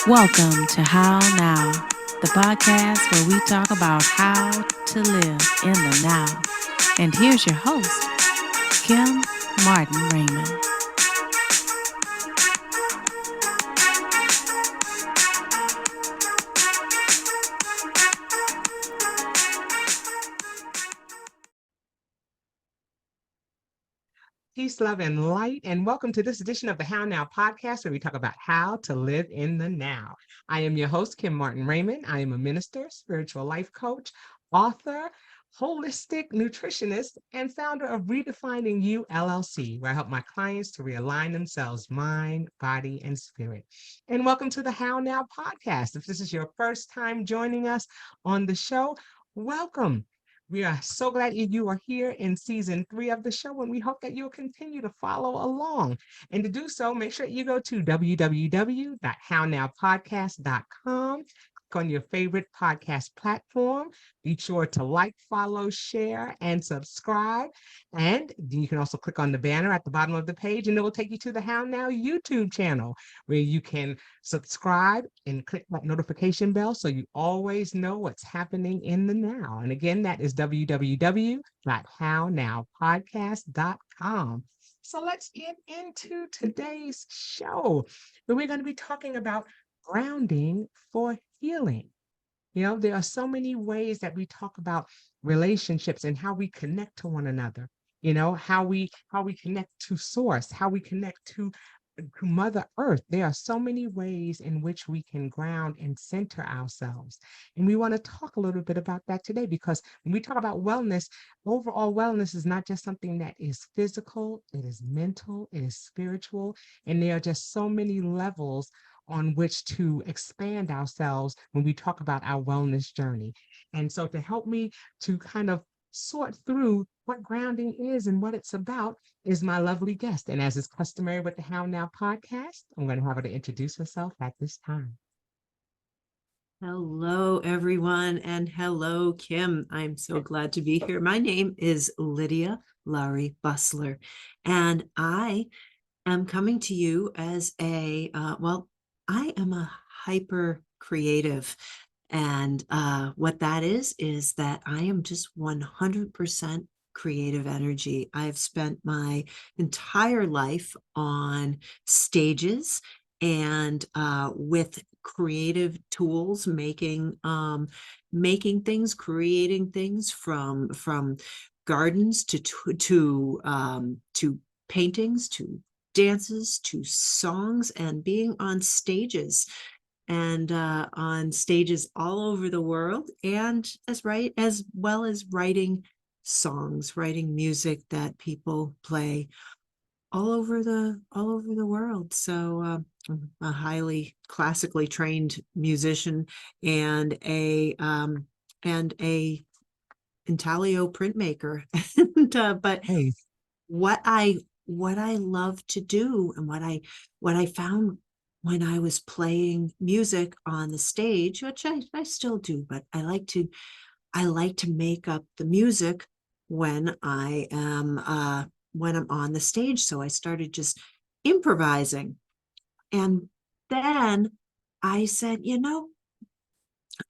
Welcome to How Now, the podcast where we talk about how to live in the now. And here's your host, Kim Martin Raymond. Peace, love, and light, and welcome to this edition of the How Now podcast, where we talk about how to live in the now. I am your host, Kim Martin Raymond. I am a minister, spiritual life coach, author, holistic nutritionist, and founder of Redefining You LLC, where I help my clients to realign themselves, mind, body, and spirit. And welcome to the How Now podcast. If this is your first time joining us on the show, welcome. We are so glad you are here in season 3 of the show, and we hope that you'll continue to follow along. And to do so, make sure you go to www.hownowpodcast.com. Click on your favorite podcast platform. Be sure to like, follow, share, and subscribe. And you can also click on the banner at the bottom of the page, and it will take you to the How Now YouTube channel, where you can subscribe and click that notification bell so you always know what's happening in the now. And again, that is www.hownowpodcast.com. So let's get into today's show, where we're going to be talking about grounding for healing. You know, there are so many ways that we talk about relationships and how we connect to one another. You know, how we connect to source, how we connect to Mother Earth. There are so many ways in which we can ground and center ourselves. And we want to talk a little bit about that today, because when we talk about wellness, overall wellness is not just something that is physical, it is mental, it is spiritual, and there are just so many levels on which to expand ourselves when we talk about our wellness journey. And so to help me to kind of sort through what grounding is and what it's about is my lovely guest. And as is customary with the How Now podcast, I'm going to have her to introduce herself at this time. Hello, everyone, and hello, Kim. I'm so glad to be here. My name is Lydia Lowery Busler, and I am coming to you as I am a hyper creative. And what that is that I am just 100% creative energy. I've spent my entire life on stages and with creative tools, making things, creating things from gardens to paintings, to dances, to songs, and being on stages all over the world, and as well as writing songs, writing music that people play all over the world. So I'm a highly classically trained musician and a intaglio printmaker. But Hey, what I love to do, and what I found when I was playing music on the stage, which I still do, but I like to make up the music when I'm on the stage. So I started just improvising. And then I said,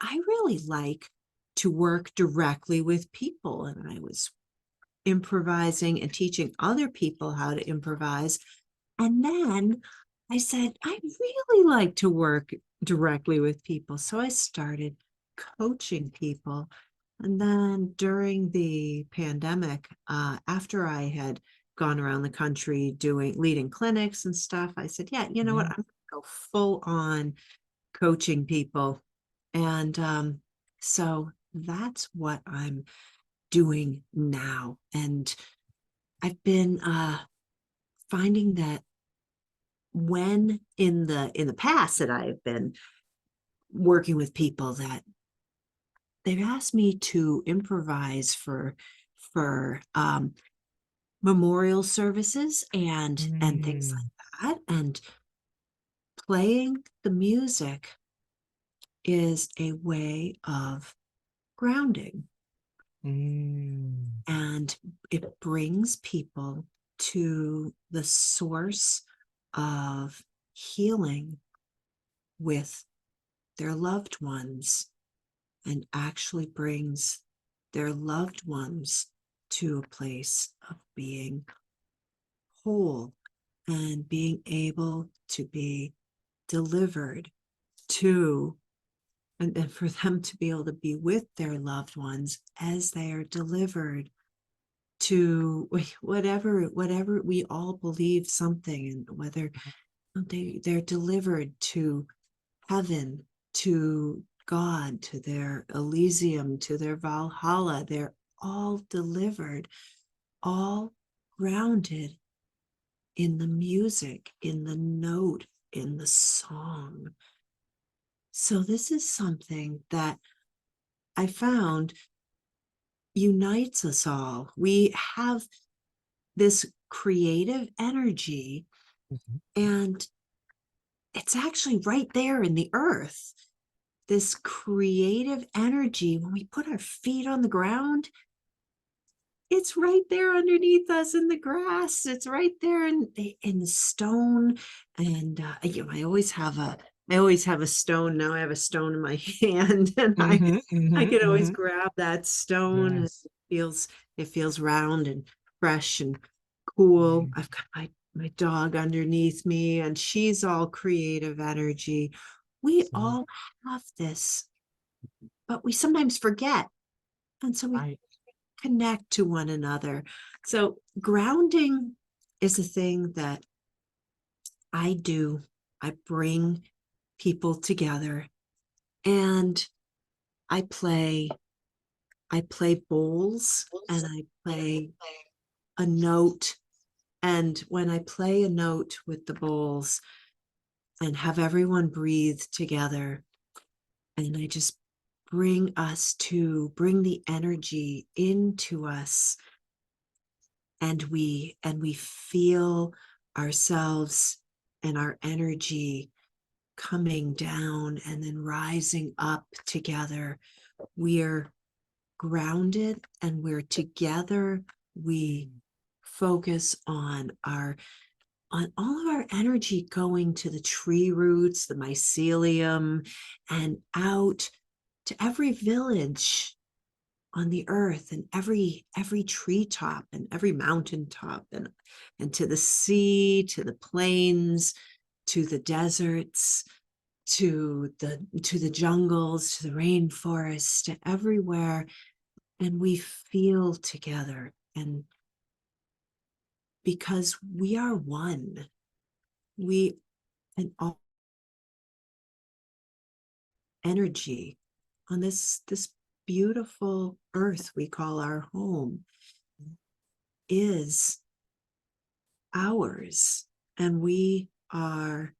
I really like to work directly with people. And I was improvising and teaching other people how to improvise. And then I said, I really like to work directly with people. So I started coaching people. And then during the pandemic, after I had gone around the country leading clinics and stuff, I said, yeah, you know what? I'm going to go full on coaching people. And so that's what I'm doing now. And I've been finding that when in the past that I've been working with people, that they've asked me to improvise for memorial services and things like that, and playing the music is a way of grounding, and it brings people to the source of healing with their loved ones and actually brings their loved ones to a place of being whole and being able to be delivered to, and for them to be able to be with their loved ones as they are delivered to whatever we all believe something, and whether they're delivered to heaven, to God, to their Elysium, to their Valhalla. They're all delivered, all grounded in the music, in the note, in the song. So this is something that I found unites us all. We have this creative energy, Mhm. and it's actually right there in the earth. This creative energy, when we put our feet on the ground, it's right there underneath us in the grass. It's right there in the stone. And I always have a stone. Now I have a stone in my hand, and Mhm, I mhm, can always mhm. grab that stone. And Yes. it feels round and fresh and cool. Yeah. I've got my dog underneath me, and she's all creative energy. We See, all have this, but we sometimes forget. And so we right. connect to one another. So grounding is a thing that I do. I bring people together, and I play I play bowls, and I play a note. And when I play a note with the bowls and have everyone breathe together, and I just bring the energy into us, and we feel ourselves and our energy coming down and then rising up together. We're grounded, and we're together. We focus on all of our energy going to the tree roots, the mycelium, and out to every village on the earth, and every treetop and every mountaintop, and to the sea, to the plains, to the deserts, to the jungles, to the rainforests, to everywhere. And we feel together, and because we are one, we and all energy on this beautiful earth we call our home is ours, and we are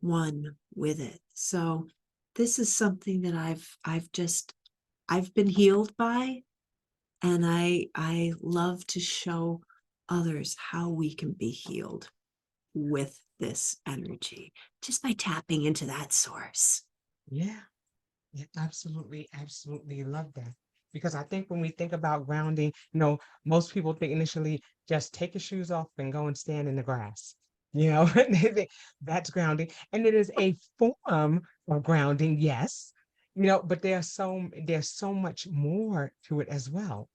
one with it. So this is something that I've been healed by, and I love to show others how we can be healed with this energy just by tapping into that source. Yeah. Yeah, absolutely, absolutely love that. Because I think when we think about grounding, most people think initially just take your shoes off and go and stand in the grass. They think that's grounding. And it is a form of grounding, yes, but there's so much more to it as well.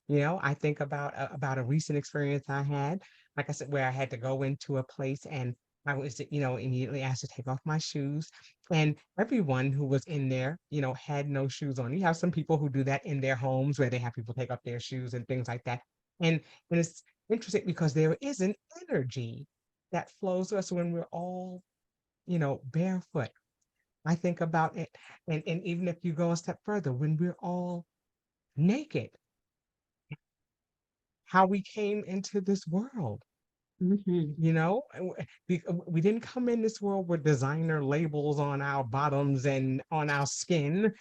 I think about a recent experience I had, like I said, where I had to go into a place and I was, immediately asked to take off my shoes. And everyone who was in there, had no shoes on. You have some people who do that in their homes where they have people take off their shoes and things like that. And it's interesting because there is an energy that flows to us when we're all, barefoot. I think about it. And even if you go a step further, when we're all naked, how we came into this world. Mhm. We didn't come in this world with designer labels on our bottoms and on our skin.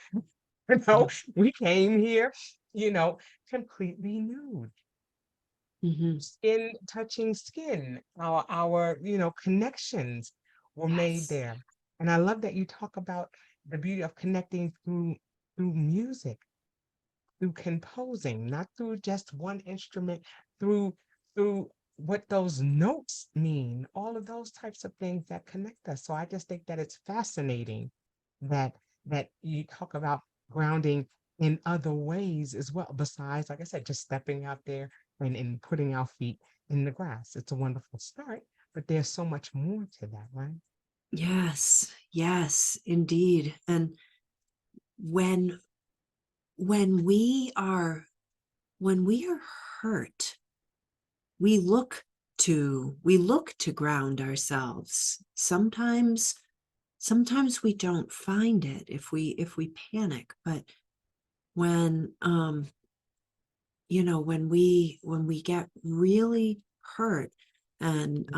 you know we came here, you know completely nude, Mhm. skin touching skin. Our connections were made Yes. there. And I love that you talk about the beauty of connecting through music, through composing, not through just one instrument, through what those notes mean, all of those types of things that connect us. So I just think that it's fascinating, that you talk about grounding in other ways as well, besides, like I said, just stepping out there and putting our feet in the grass. It's a wonderful start, but there's so much more to that, right? Yes, yes, indeed. And when when we are when we are hurt, we look to ground ourselves. Sometimes we don't find it if we panic, but when when we get really hurt, and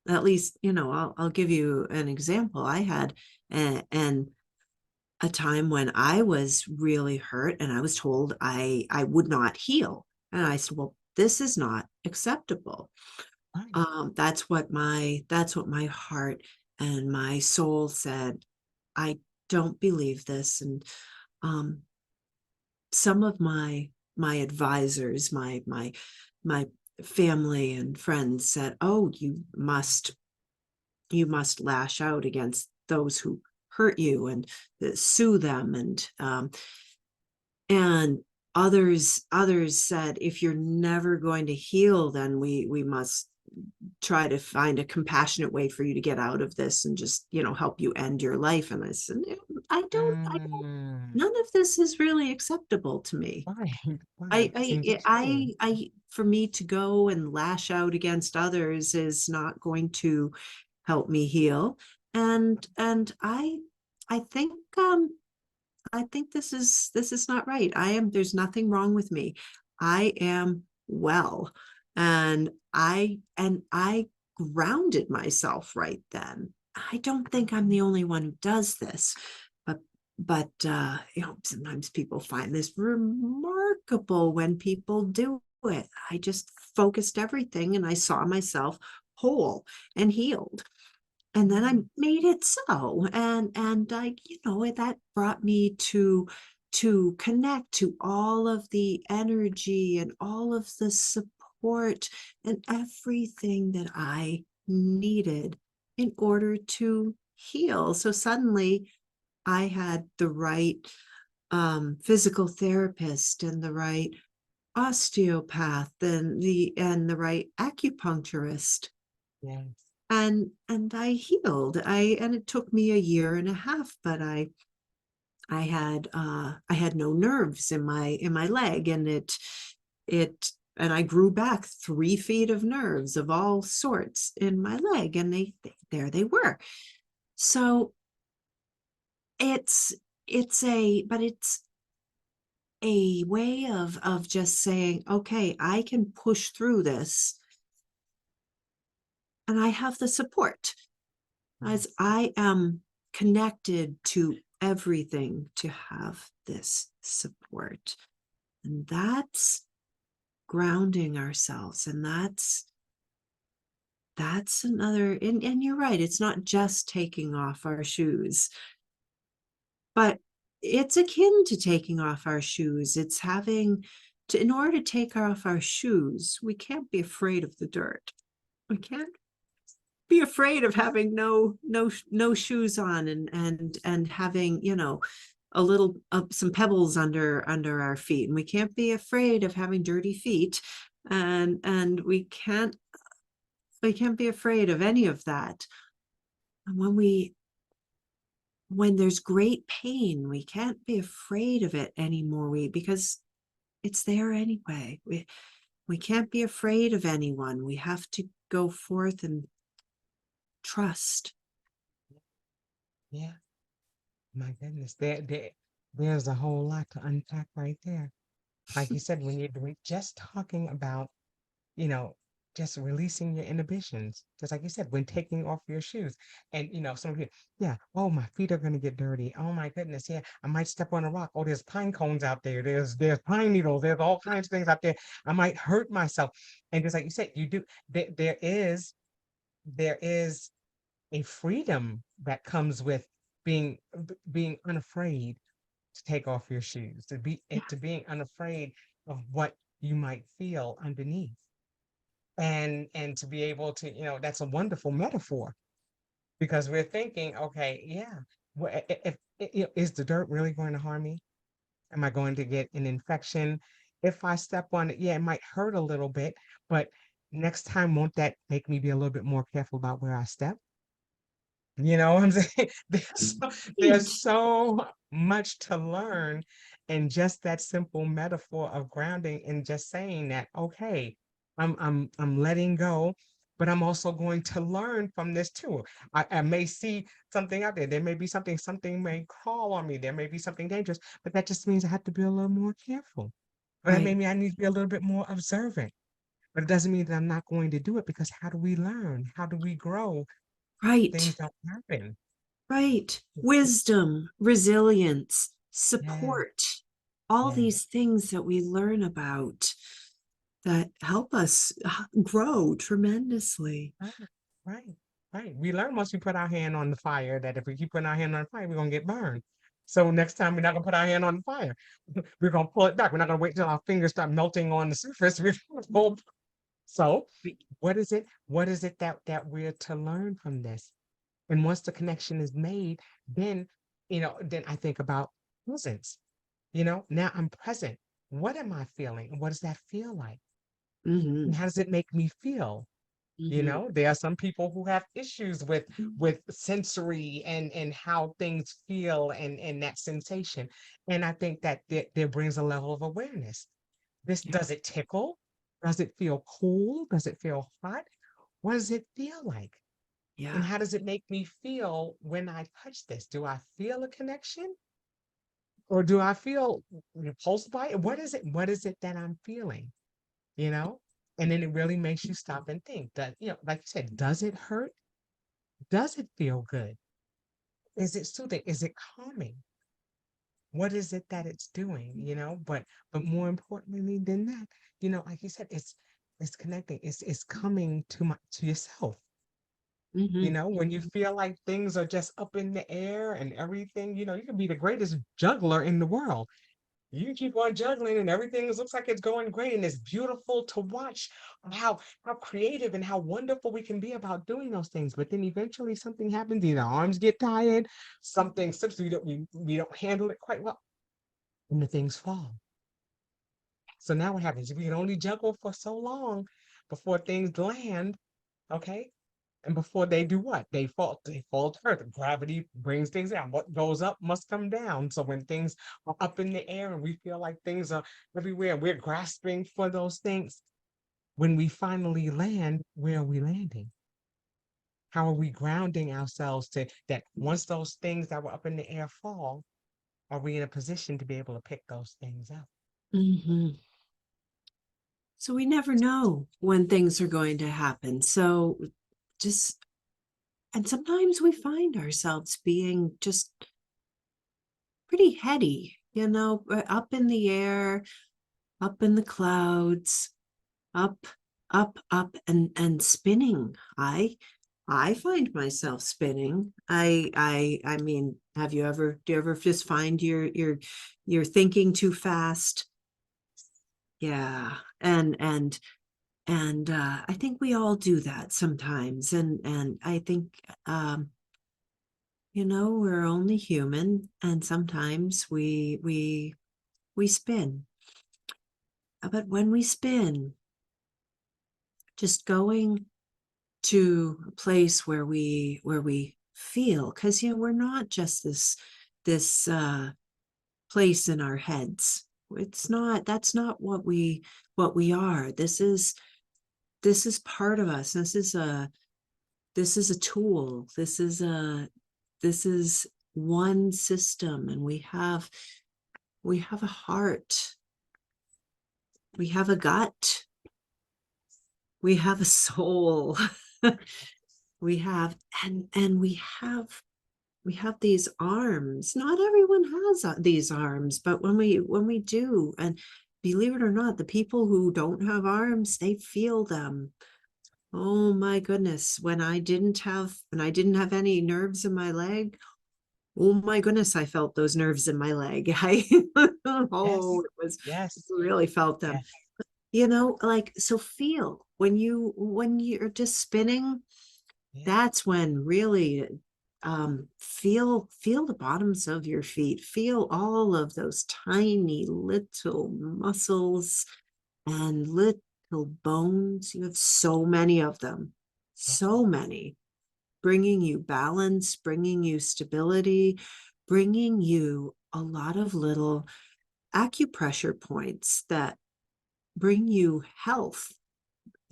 at least, I'll give you an example. I had a time when I was really hurt, and I was told I would not heal. And I said, well, this is not acceptable. Right. That's what my heart and my soul said. I don't believe this. And um, some of my advisors, my family and friends said, oh, you must lash out against those who hurt you, and sue them. And others said, if you're never going to heal, then we must try to find a compassionate way for you to get out of this, and just help you end your life. And I said, I don't, Mm, none of this is really acceptable to me. right, I, right. I, Seems absurd. for me to go and lash out against others is not going to help me heal. And I think this is not right. There's nothing wrong with me. I am well. And I grounded myself right then. I don't think I'm the only one who does this, but sometimes people find this remarkable when people do it. I just focused everything, and I saw myself whole and healed. And then I Mm, made it so. And that brought me to connect to all of the energy and all of the support and everything that I needed in order to heal. So suddenly I had the right physical therapist, and the right osteopath, and the right acupuncturist, yes. and I healed. And it took me a year and a half, but I had no nerves in my leg, and it and I grew back 3 feet of nerves of all sorts in my leg, and there they were. So it's a way of just saying, okay, I can push through this, and I have the support, as Yes. I am connected to everything to have this support. And that's grounding ourselves. And that's another, and you're right, it's not just taking off our shoes, but it's akin to taking off our shoes. It's having to, in order to take off our shoes, we can't be afraid of the dirt. We can't be afraid of having no shoes on, and having a little some pebbles under our feet, and we can't be afraid of having dirty feet, and we can't be afraid of any of that. And when there's great pain, we can't be afraid of it anymore, because it's there anyway. We can't be afraid of anyone. We have to go forth and trust. Yeah. My goodness. There's a whole lot to unpack right there. Like you said, when you're just talking about, you know, just releasing your inhibitions, just like you said, when taking off your shoes. And, some people, yeah, oh, my feet are going to get dirty. Oh, my goodness. Yeah, I might step on a rock. Oh, there's pine cones out there. There's pine needles. There's all kinds of things out there. I might hurt myself. And just like you said, you do, there is a freedom that comes with being unafraid to take off your shoes, to being unafraid of what you might feel underneath, and to be able to, that's a wonderful metaphor, because we're thinking, okay, yeah, Is the dirt really going to harm me? Am I going to get an infection? If I step on it, yeah, it might hurt a little bit, but next time, won't that make me be a little bit more careful about where I step? You know what I'm saying? There's Right. so much to learn in just that simple metaphor of grounding and just saying that, okay, I'm letting go, but I'm also going to learn from this too. I may see something out there. There may be something may crawl on me. There may be something dangerous, but that just means I have to be a little more careful. Or that may Right. mean I need to be a little bit more observant. But it doesn't mean that I'm not going to do it because how do we learn? How do we grow? Things Right. don't happen. Right. Wisdom, resilience, Yeah, support, all yeah, these things that we learn about that help us grow tremendously. right, right, right. We learn once we put our hand on the fire that if we keep putting our hand on the fire, we're gonna get burned. So next time we're not gonna put our hand on the fire. We're gonna pull it back. We're not gonna wait till our fingers start melting on the surface. We're gonna pull. So what is it? What is it that we're to learn from this? And once the connection is made, then then I think about presence. Now I'm present. What am I feeling? And what does that feel like? And Hmm. how does it make me feel? Hmm. There are some people who have issues with sensory and how things feel and that sensation. And I think that there brings a level of awareness. This Yeah. does it tickle? Does it feel cool? Does it feel hot? What does it feel like? And Yeah. how does it make me feel when I touch this? Do I feel a connection? Or do I feel repulsed by it? What is it? What is it that I'm feeling? You know? And then it really makes you stop and think that, like you said, does it hurt? Does it feel good? Is it soothing? Is it calming? What is it that it's doing? But more importantly than that, like you said, it's connecting. It's coming to yourself. Hmm. When you feel like things are just up in the air and everything, you can be the greatest juggler in the world. You keep on juggling and everything looks like it's going great and it's beautiful to watch how creative and how wonderful we can be about doing those things. But then eventually something happens, either arms get tired, something slips, we don't handle it quite well, and the things fall. So now what happens? We can only juggle for so long before things land, okay? And before they do what? They fall to earth. Gravity brings things down. What goes up must come down. So when things are up in the air and we feel like things are everywhere, we're grasping for those things. When we finally land, where are we landing? How are we grounding ourselves to that once those things that were up in the air fall, are we in a position to be able to pick those things up? Hmm. So we never know when things are going to happen. So just, and sometimes we find ourselves being just pretty heady, up in the air, up in the clouds, up, up, and spinning. I find myself spinning. I mean, do you ever just find you're thinking too fast? Yeah. And I think we all do that sometimes. And I think we're only human, and sometimes we spin. But when we spin, just going to a place where we feel, because we're not just this place in our heads. It's not, that's not what we are. This is part of us. This is a tool. This is one system, and we have a heart, we have a gut, we have a soul. we have and we have these arms. Not everyone has these arms, but when we do, and believe it or not, the people who don't have arms, they feel them. Oh my goodness, when I didn't have any nerves in my leg, oh my goodness, I felt those nerves in my leg. Yes, It was yes, really felt them. yes, Like, so feel when you're just spinning. yeah, That's when really feel the bottoms of your feet, feel all of those tiny little muscles and little bones. You have so many of them, so many, bringing you balance, bringing you stability, bringing you a lot of little acupressure points that bring you health.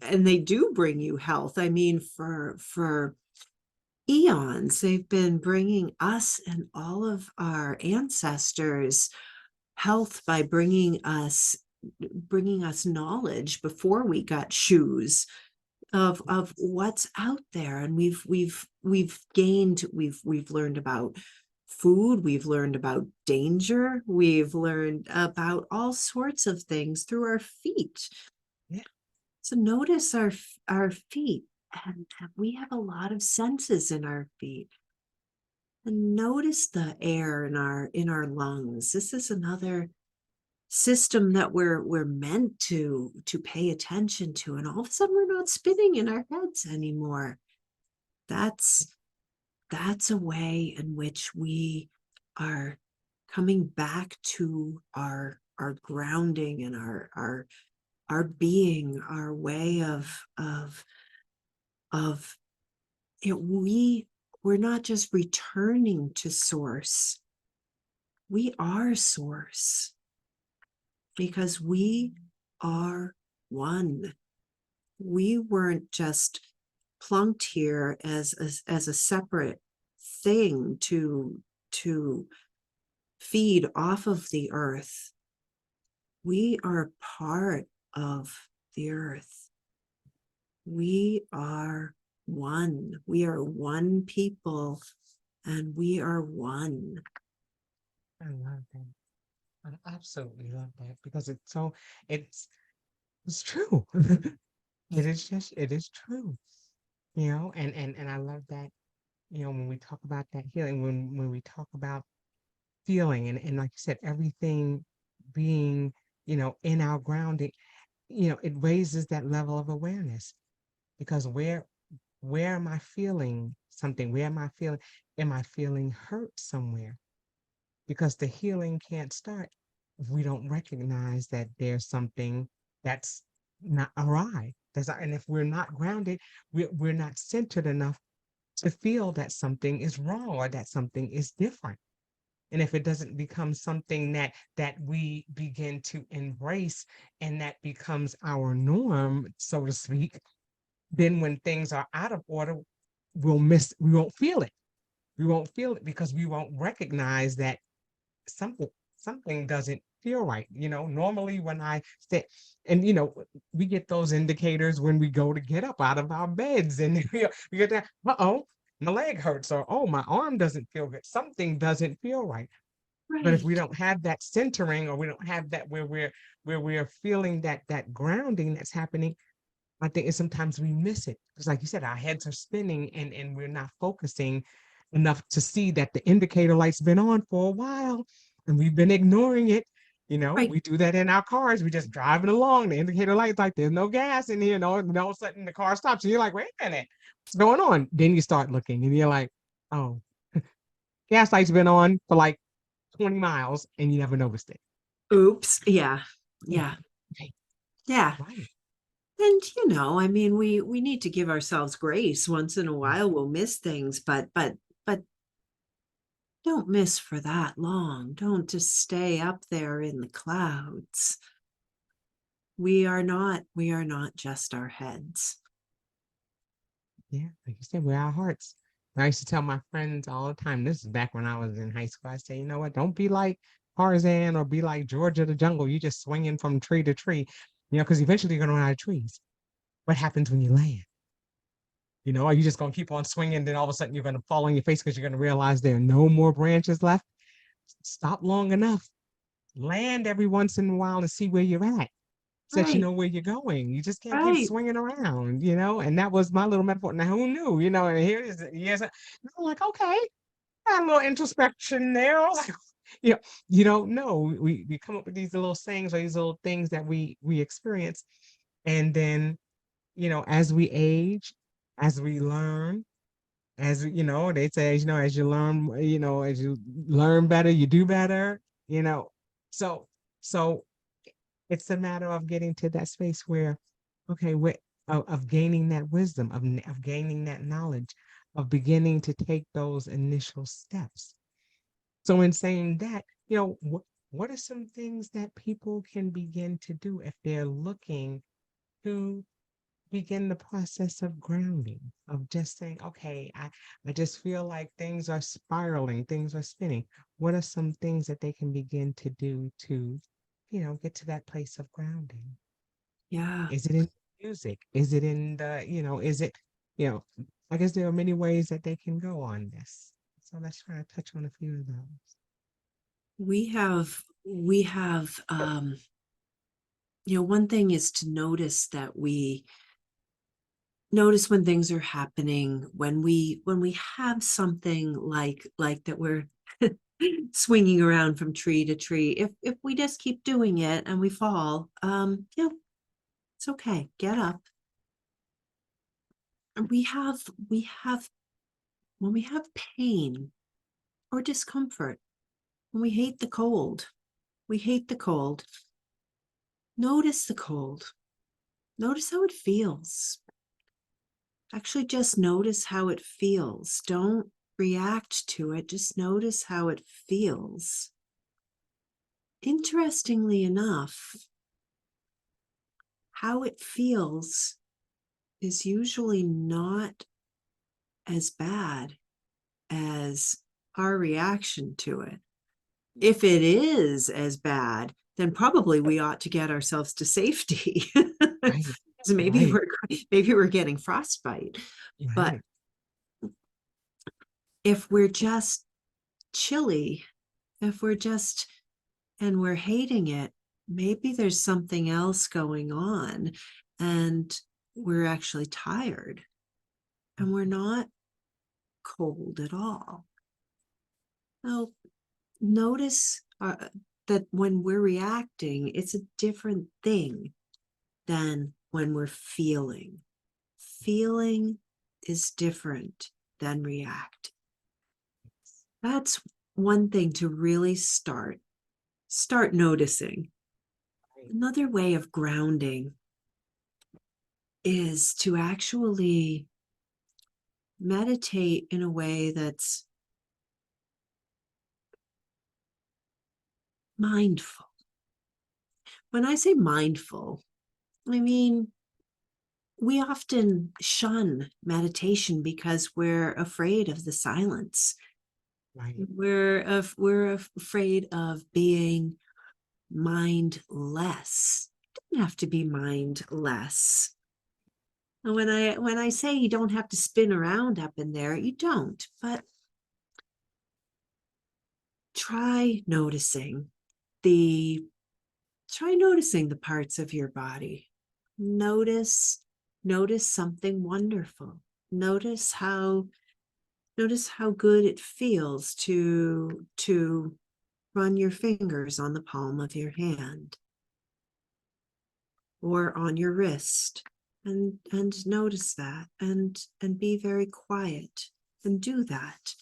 And they do bring you health. I mean, for eons, they've been bringing us and all of our ancestors health by bringing us knowledge before we got shoes of what's out there. And we've learned about food, we've learned about danger, we've learned about all sorts of things through our feet. Yeah. So notice our feet, and we have a lot of senses in our feet. And notice the air in our lungs. This is another system that we're meant to pay attention to, and all of a sudden we're not spinning in our heads anymore. That's a way in which we are coming back to our grounding and our being, our way of it. We're not just returning to source. We are source, because we are one. We weren't just plunked here as a separate thing to feed off of the earth. We are part of the earth. We are one. We are one people, and we are one. I love that. I absolutely love that, because it's true. It is true. And I love that, when we talk about that healing, when we talk about feeling, and like you said, everything being, in our grounding, it raises that level of awareness, because where am I feeling something? Where am I feeling hurt somewhere? Because the healing can't start if we don't recognize that there's something that's not awry. And if we're not grounded, we're not centered enough to feel that something is wrong or that something is different. And if it doesn't become something that we begin to embrace, and that becomes our norm, so to speak, then when things are out of order, we won't feel it. We won't feel it because we won't recognize that something something doesn't feel right. Normally when I say, and we get those indicators when we go to get up out of our beds, and we get that, uh-oh, my leg hurts, or oh, my arm doesn't feel good. Something doesn't feel right. But if we Right. don't have that centering, or we don't have that where we're feeling that grounding that's happening, I think it's sometimes we miss it. Because like you said, our heads are spinning, and we're not focusing enough to see that the indicator light's been on for a while, and we've been ignoring it. Right. We do that in our cars. We just driving along. The indicator light's like, there's no gas in here. No, and all of a sudden the car stops, and you're like, wait a minute, what's going on? Then you start looking, and you're like, oh, gas light's been on for like 20 miles, and you never noticed it. Oops. Yeah. Yeah. Yeah. Right. Yeah. Right. And I mean, we need to give ourselves grace. Once in a Yeah. while we'll miss things, but don't miss for that long. Don't just stay up there in the clouds. We are not just our heads. Yeah, like you said, we're our hearts. I used to tell my friends all the time, this is back when I was in high school, I say, you know what, don't be like Tarzan or be like George of the Jungle. You just swinging from tree to tree, because eventually you're going to run out of trees. What happens when you land? Are you just going to keep on swinging? Then all of a sudden you're going to fall on your face because you're going to realize there are no more branches left. Stop long enough. Land every once in a while and see where you're at, so that you Right. know where you're going. You just can't keep Right. swinging around, and that was my little metaphor. Now, who knew, and here it is, yes, I'm like, okay, got a little introspection there. I was like, you don't know. We come up with these little sayings or these little things that we experience. And then, as we age, as we learn, as you know, they say, as you learn, as you learn better, you do better, you know. So, so it's a matter of getting to that space where, okay, of gaining that wisdom, of gaining that knowledge, of beginning to take those initial steps. So in saying that, what are some things that people can begin to do if they're looking to begin the process of grounding, of just saying, okay, I just feel like things are spiraling, things are spinning. What are some things that they can begin to do to, get to that place of grounding? Yeah. Is it in music? Is it in you know, I guess there are many ways that they can go on this. So let's try to touch on a few of those. One thing is to notice that we notice when things are happening, when we have something like that we're swinging around from tree to tree. If we just keep doing it and we fall, it's okay. Get up. And we have when we have pain or discomfort, when we hate the cold, we hate the cold. Notice the cold. Notice how it feels. Actually, just notice how it feels. Don't react to it. Just notice how it feels. Interestingly enough, how it feels is usually not as bad as our reaction to it. If it is as bad, then probably we ought to get ourselves to safety. Right, So right, maybe we're getting frostbite. But right. if we're just chilly, if we're hating it, maybe there's something else going on and we're actually tired and we're not cold at all. Now, notice that when we're reacting, it's a different thing than when we're feeling. Feeling is different than react. That's one thing to really start noticing. Another way of grounding is to actually meditate in a way that's mindful. When I say mindful, I mean, we often shun meditation because we're afraid of the silence. Right. We're afraid of being mindless. It doesn't have to be mindless. And when I say you don't have to spin around up in there, you don't. But try noticing the parts of your body. Notice something wonderful. Notice how good it feels to run your fingers on the palm of your hand or on your wrist, and notice that, and be very quiet and do that.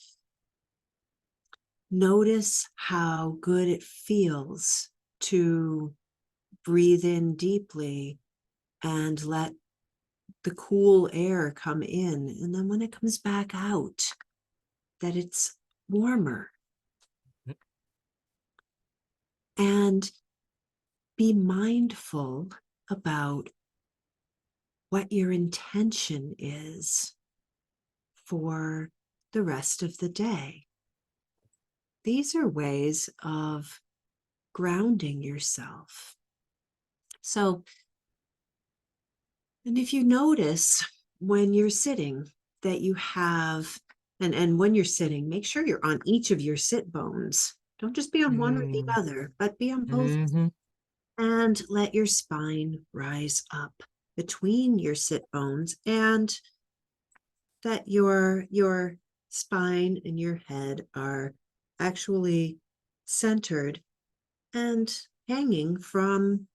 Notice how good it feels to breathe in deeply and let the cool air come in. And then when it comes back out, that it's warmer. And be mindful about what your intention is for the rest of the day. These are ways of grounding yourself. So, and if you notice when you're sitting that you have, and when you're sitting, make sure you're on each of your sit bones. Don't just be on one or the Mm, other, but be on both. mm-hmm. And let your spine rise up between your sit bones, and that your spine and your head are actually centered and hanging from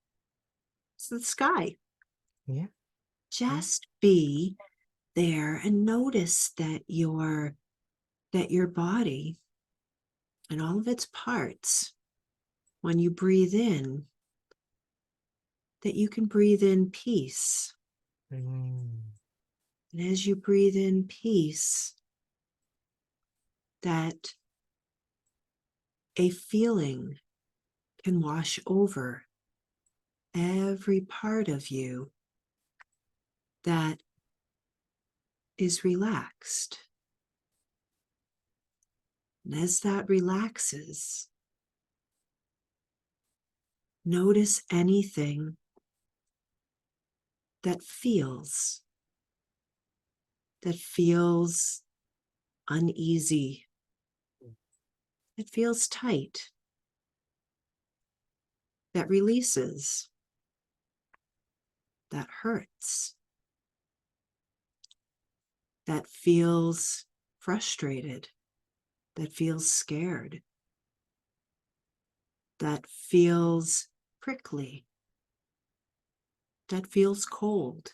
the sky. Yeah, yeah. Just be there and notice that your body and all of its parts, when you breathe in, that you can breathe in peace. Mm. And as you breathe in peace, that a feeling can wash over every part of you that is relaxed. And as that relaxes, notice anything that feels uneasy. It feels tight. That releases. That hurts. That feels frustrated. That feels scared. That feels prickly. That feels cold.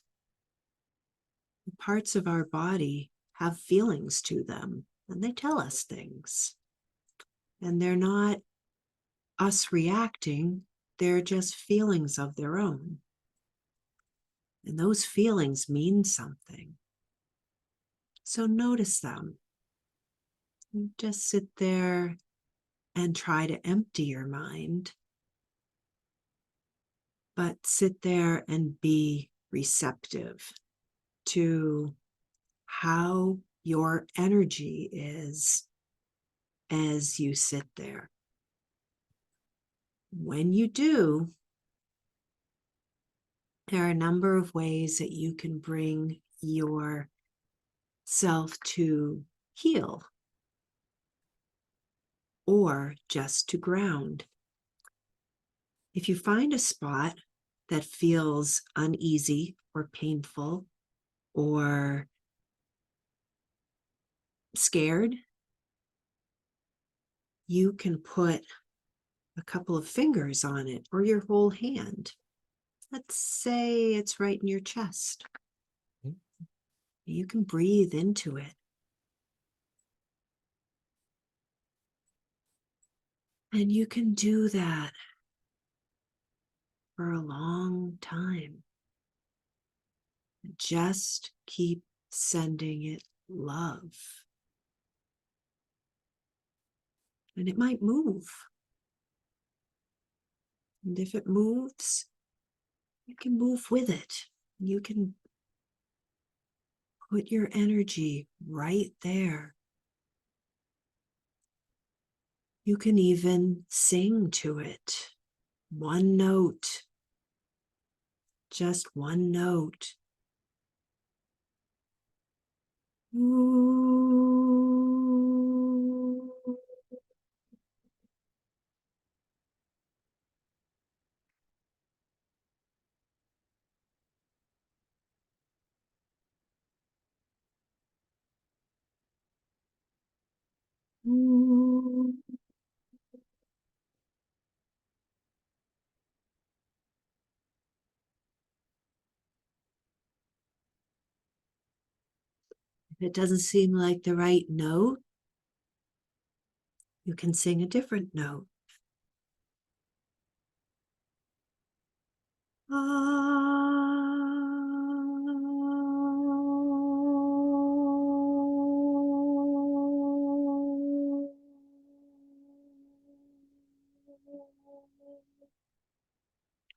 The parts of our body have feelings to them, and they tell us things. And they're not us reacting, they're just feelings of their own. And those feelings mean something. So notice them. Just sit there and try to empty your mind, but sit there and be receptive to how your energy is as you sit there. When you do, there are a number of ways that you can bring yourself to heal or just to ground. If you find a spot that feels uneasy or painful or scared, you can put a couple of fingers on it or your whole hand. Let's say it's right in your chest. You can breathe into it. And you can do that for a long time. Just keep sending it love. And it might move. And if it moves, you can move with it. You can put your energy right there. You can even sing to it. One note. Just one note. Ooh. Ooh. If it doesn't seem like the right note, you can sing a different note.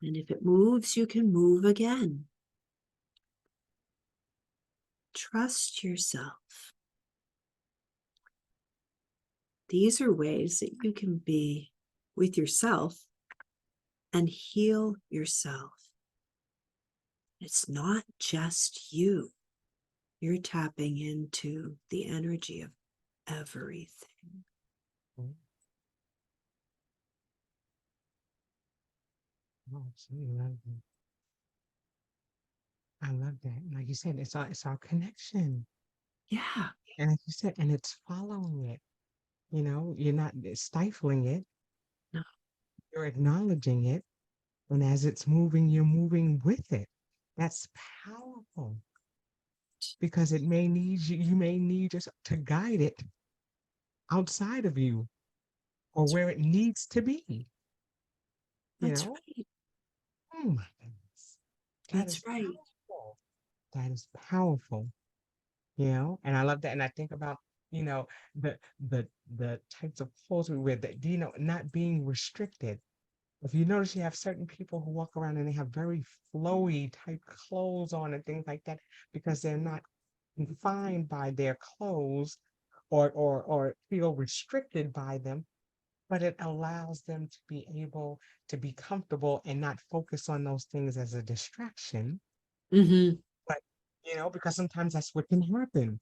And if it moves, you can move again. Trust yourself. These are ways that you can be with yourself and heal yourself. It's not just you. You're tapping into the energy of everything. Oh, absolutely love that. I love that. Like you said, it's our connection. Yeah. And like you said, and it's following it. You're not stifling it, No. you're acknowledging it. And as it's moving, you're moving with it. That's powerful. because it may need you, you may need just to guide it outside of you or That's where it needs to be, you that's know? right. Oh my goodness. That That's is right. powerful. That is powerful, you know? And I love that. And I think about, you know, the the types of clothes we wear that, you know, not being restricted. If you notice, you have certain people who walk around and they have very flowy type clothes on and things like that because they're not confined by their clothes or feel restricted by them, but it allows them to be able to be comfortable and not focus on those things as a distraction. Mm-hmm. But you know, because sometimes that's what can happen.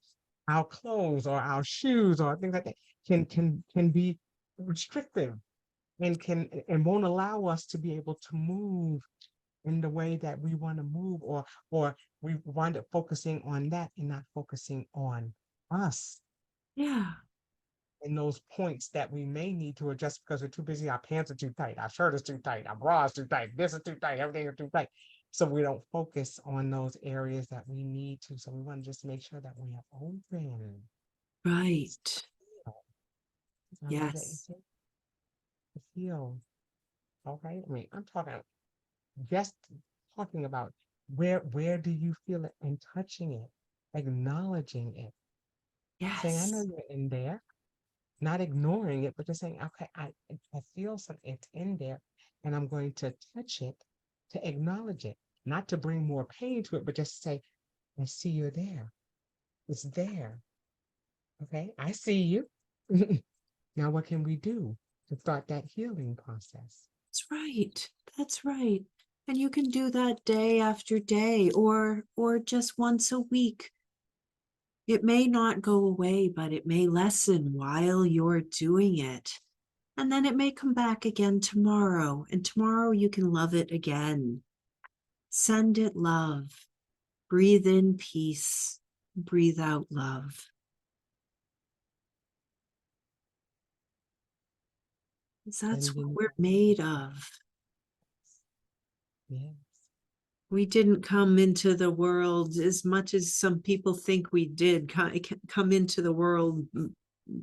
Our clothes or our shoes or things like that can be restrictive and can and won't allow us to be able to move in the way that we want to move or we wind up focusing on that and not focusing on us Yeah. in those points that we may need to adjust because we're too busy. Our pants are too tight, our shirt is too tight, our bra is too tight, this is too tight, everything is too tight. So we don't focus on those areas that we need to. So we want to just make sure that we are open. Right. I love that you Yes. say to feel. Okay. I mean, I'm talking just talking about where do you feel it and touching it, acknowledging it, saying, I know Yes. you're in there, not ignoring it, but just saying, okay, I feel something, it's in there, and I'm going to touch it to acknowledge it, not to bring more pain to it, but just say, I see you're there. It's there. Okay, I see you. Now, what can we do to start that healing process? That's right. That's right. And you can do that day after day or just once a week. It may not go away, but it may lessen while you're doing it. And then it may come back again tomorrow, and tomorrow you can love it again. Send it love. Breathe in peace. Breathe out love. 'Cause that's what Sending we're made of. yes, We didn't come into the world as much as some people think we did come into the world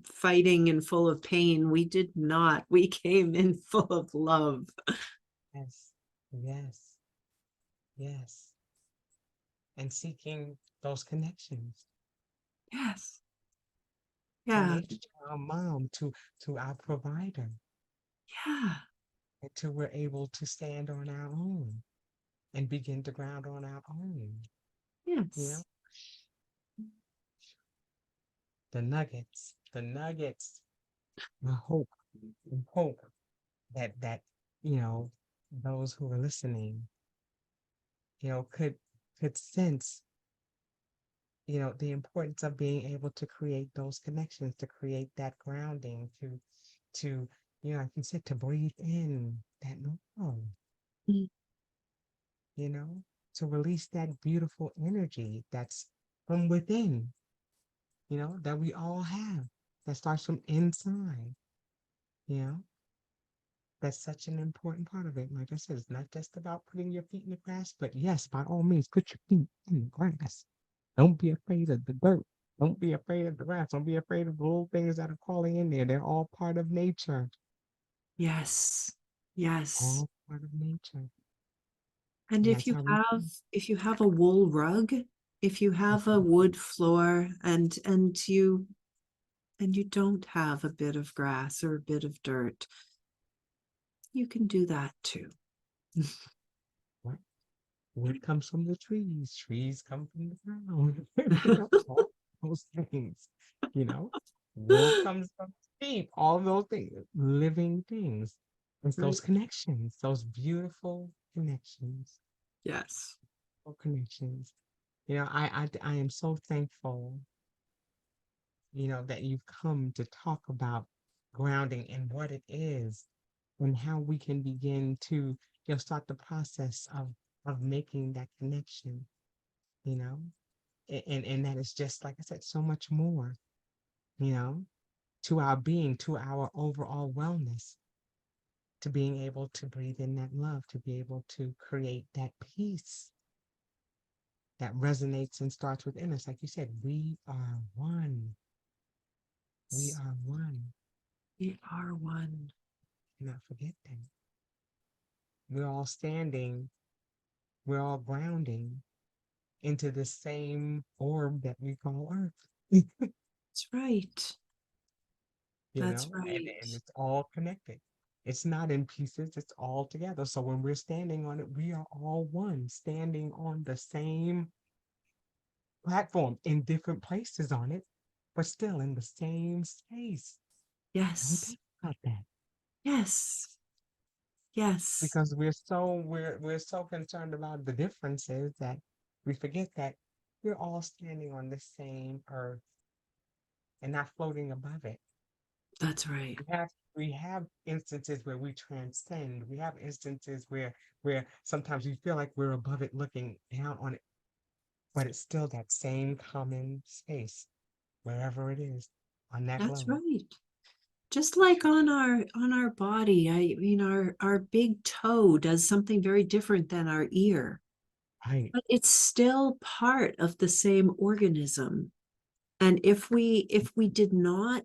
fighting and full of pain. We did not. We came in full of love. yes, yes, yes, and seeking those connections. Yes. Yeah. Connect to our mom, to our provider, Yeah. until we're able to stand on our own and begin to ground on our own. You know, Yes. the nuggets, the hope, and hope that you know those who are listening, you know, could sense, you know, the importance of being able to create those connections, to create that grounding, to you know, like you said, to breathe in that love, Mm. you know, to release that beautiful energy that's from within, you know, that we all have, that starts from inside, you know. That's such an important part of it. Like I said, it's not just about putting your feet in the grass, but yes, by all means, put your feet in the grass. Don't be afraid of the dirt. Don't be afraid of the grass. Don't be afraid of the little things that are crawling in there. They're all part of nature. Yes. Yes. All part of nature. And And that's how we if you have a wool rug, if you have a wood floor and you don't have a bit of grass or a bit of dirt, you can do that too. what? Wood comes from the trees. Trees come from the ground. You know, all those things. You know, wool comes from sheep. All those things, living things. It's Right. those connections, those beautiful connections, Yes. connections. You know, I am so thankful, you know, that you've come to talk about grounding and what it is and how we can begin to, you know, start the process of making that connection, you know, and that is just like I said, so much more, you know, to our being, to our overall wellness, to being able to breathe in that love, to be able to create that peace, that resonates and starts within us. Like you said, we are one. We are one. We are one. Do not forget that. We're all standing, we're all grounding into the same orb that we call Earth. That's right. You That's know, right. and it's all connected. It's not in pieces, it's all together. So when we're standing on it, we are all one, standing on the same platform in different places on it, but still in the same space. And we Yes. think about that Yes. Yes. because we're so concerned about the differences that we forget that we're all standing on the same earth and not floating above it. That's right. We have instances where we transcend. We have instances where sometimes we feel like we're above it looking down on it, but it's still that same common space, wherever it is on that That's globe. right. Just like on our body, our big toe does something very different than our ear, Right, but it's still part of the same organism. And if we did not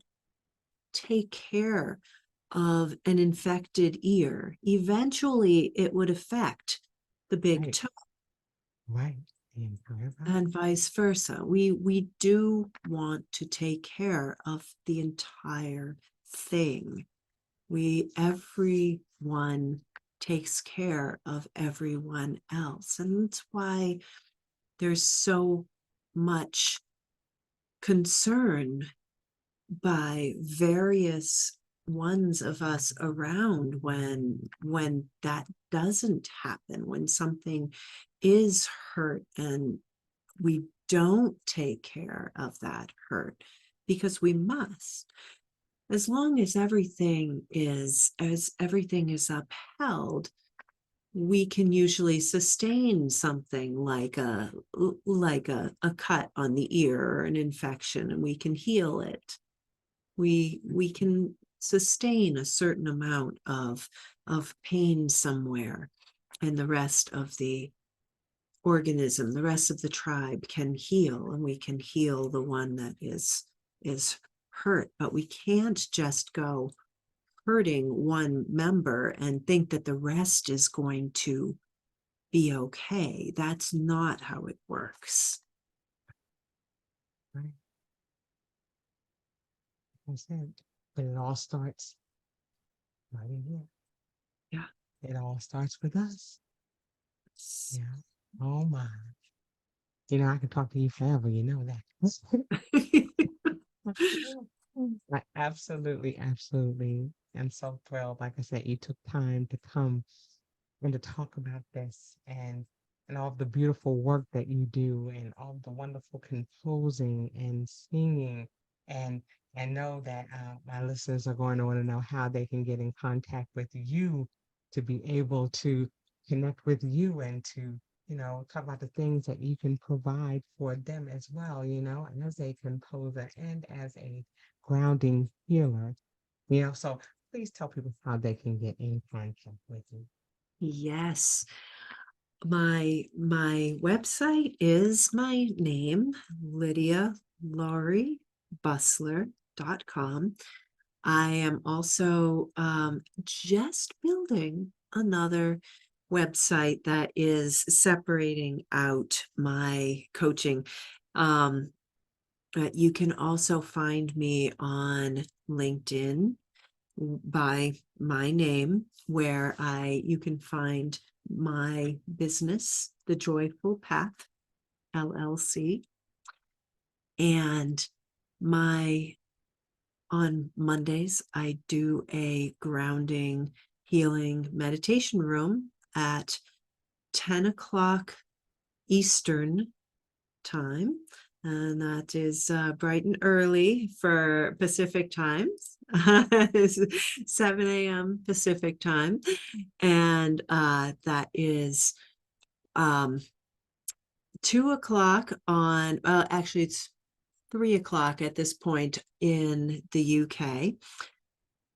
take care of an infected ear, eventually it would affect the big right, toe right. The entire and body. vice versa. We do want to take care of the entire thing. Everyone takes care of everyone else. And that's why there's so much concern by various ones of us around when that doesn't happen, when something is hurt and we don't take care of that hurt, because we must. As long as everything is upheld, we can usually sustain something like a cut on the ear or an infection, and we can heal it. We can sustain a certain amount of pain somewhere, and the rest of the organism, the rest of the tribe can heal, and we can heal the one that is hurt. But we can't just go hurting one member and think that the rest is going to be okay. That's not how it works. Right. That's it. But it all starts right in here. Yeah. It all starts with us. Yeah. Oh my. You know, I can talk to you forever, you know that. I absolutely, absolutely am so thrilled. Like I said, you took time to come and to talk about this and all of the beautiful work that you do and all of the wonderful composing and singing and know that my listeners are going to want to know how they can get in contact with you to be able to connect with you and to talk about the things that you can provide for them as well, as a composer and as a grounding healer, so please tell people how they can get in contact with you. Yes. My website is my name, Lydia Lowery, Busler.com. I am also just building another website that is separating out my coaching. You can also find me on LinkedIn by my name, where you can find my business, The Joyful Path LLC, and on Mondays I do a grounding healing meditation room at 10 o'clock Eastern time, and that is bright and early for Pacific times. 7 a.m. Pacific time, and that is 2 o'clock on, actually it's 3 o'clock at this point in the UK.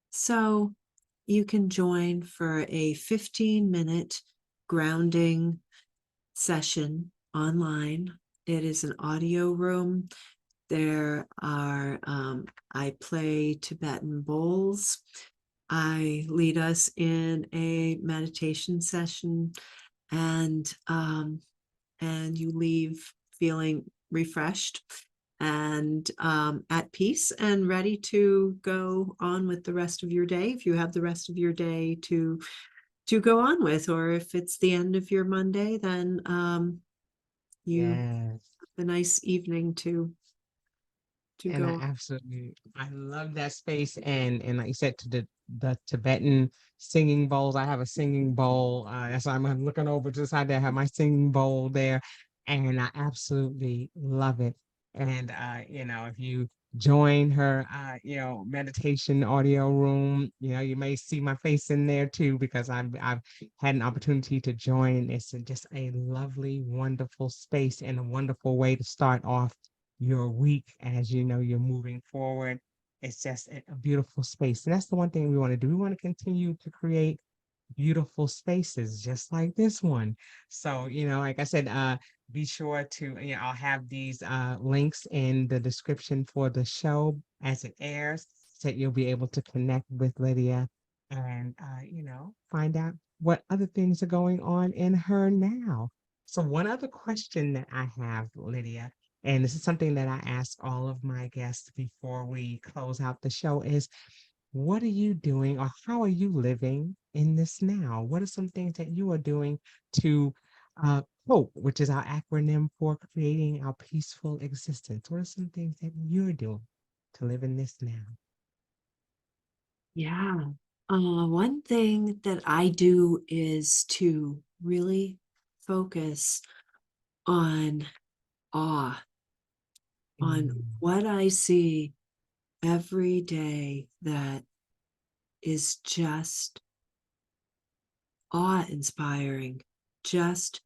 So you can join for a 15-minute grounding session online. It is an audio room. There are, I play Tibetan bowls. I lead us in a meditation session, and you leave feeling refreshed and at peace and ready to go on with the rest of your day, if you have the rest of your day to go on with, or if it's the end of your Monday, then you Yes. have a nice evening to And go on. I love that space. And like you said, to the Tibetan singing bowls. I have a singing bowl. That's why I'm looking over to the side there. I have my singing bowl there, and I absolutely love it. And if you join her, meditation audio room, you may see my face in there too, because I've had an opportunity to join. It's just a lovely, wonderful space and a wonderful way to start off your week as you're moving forward. It's just a beautiful space. And that's the one thing we want to do. We want to continue to create beautiful spaces just like this one. So, like I said, be sure to, I'll have these links in the description for the show as it airs, so that you'll be able to connect with Lydia and, find out what other things are going on in her now. So, one other question that I have, Lydia, and this is something that I ask all of my guests before we close out the show, is what are you doing, or how are you living in this now? What are some things that you are doing to COPE, which is our acronym for creating our peaceful existence? What are some things that you're doing to live in this now? Yeah. One thing that I do is to really focus on awe, on Mm, what I see every day that is just awe-inspiring, just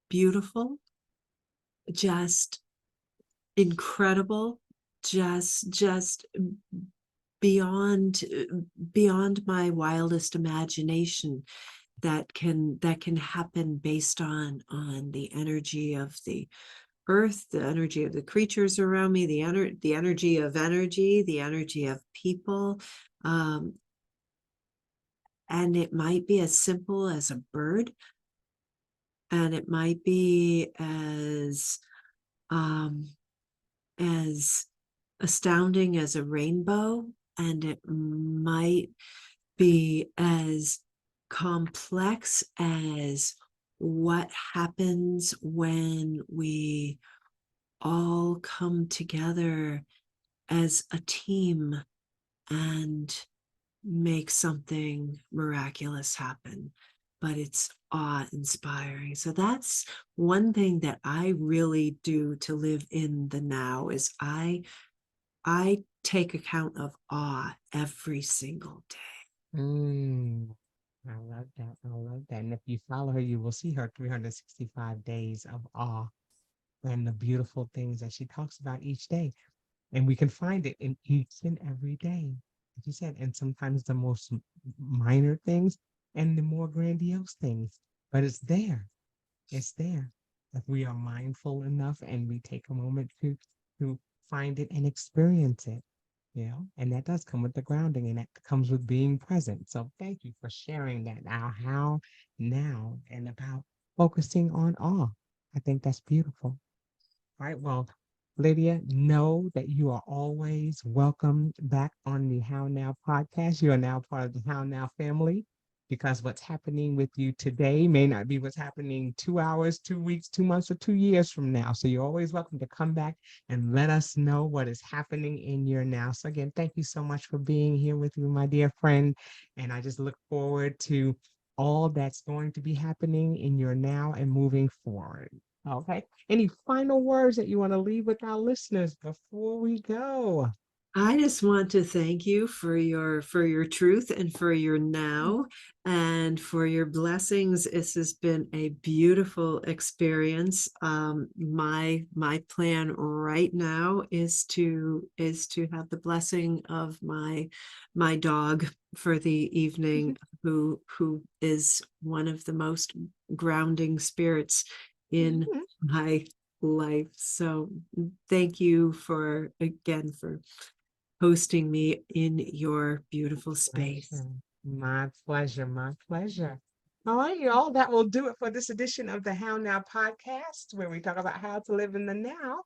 beautiful, just incredible, just beyond beyond my wildest imagination, that can happen based on the energy of the earth, the energy of the creatures around me, the energy of energy, the energy of people. Um, and it might be as simple as a bird, and it might be um, as astounding as a rainbow, and it might be as complex as what happens when we all come together as a team and make something miraculous happen. But it's awe-inspiring. So that's one thing that I really do to live in the now, is I take account of awe every single day. mm, I love that. I love that. And if you follow her, you will see her 365 days of awe and the beautiful things that she talks about each day. And we can find it in each and every day, like you said, and sometimes the most minor things and the more grandiose things. But it's there. It's there. If we are mindful enough and we take a moment to find it and experience it, and that does come with the grounding, and that comes with being present. So thank you for sharing that now, how now, and about focusing on awe. I think that's beautiful. All right. Well, Lydia, know that you are always welcome back on the How Now podcast. You are now part of the How Now family, because what's happening with you today may not be what's happening 2 hours, 2 weeks, 2 months, or 2 years from now. So you're always welcome to come back and let us know what is happening in your now. So again, thank you so much for being here with me, my dear friend. And I just look forward to all that's going to be happening in your now and moving forward. Okay. Any final words that you want to leave with our listeners before we go? I just want to thank you for your truth and for your now and for your blessings. This has been a beautiful experience. My plan right now is to have the blessing of my dog for the evening, who is one of the most grounding spirits in Mhm. my life. So thank you for hosting me in your beautiful space. Pleasure. My pleasure. My pleasure. All right, y'all. That will do it for this edition of the How Now podcast, where we talk about how to live in the now.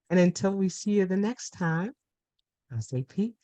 And until we see you the next time, I'll say peace.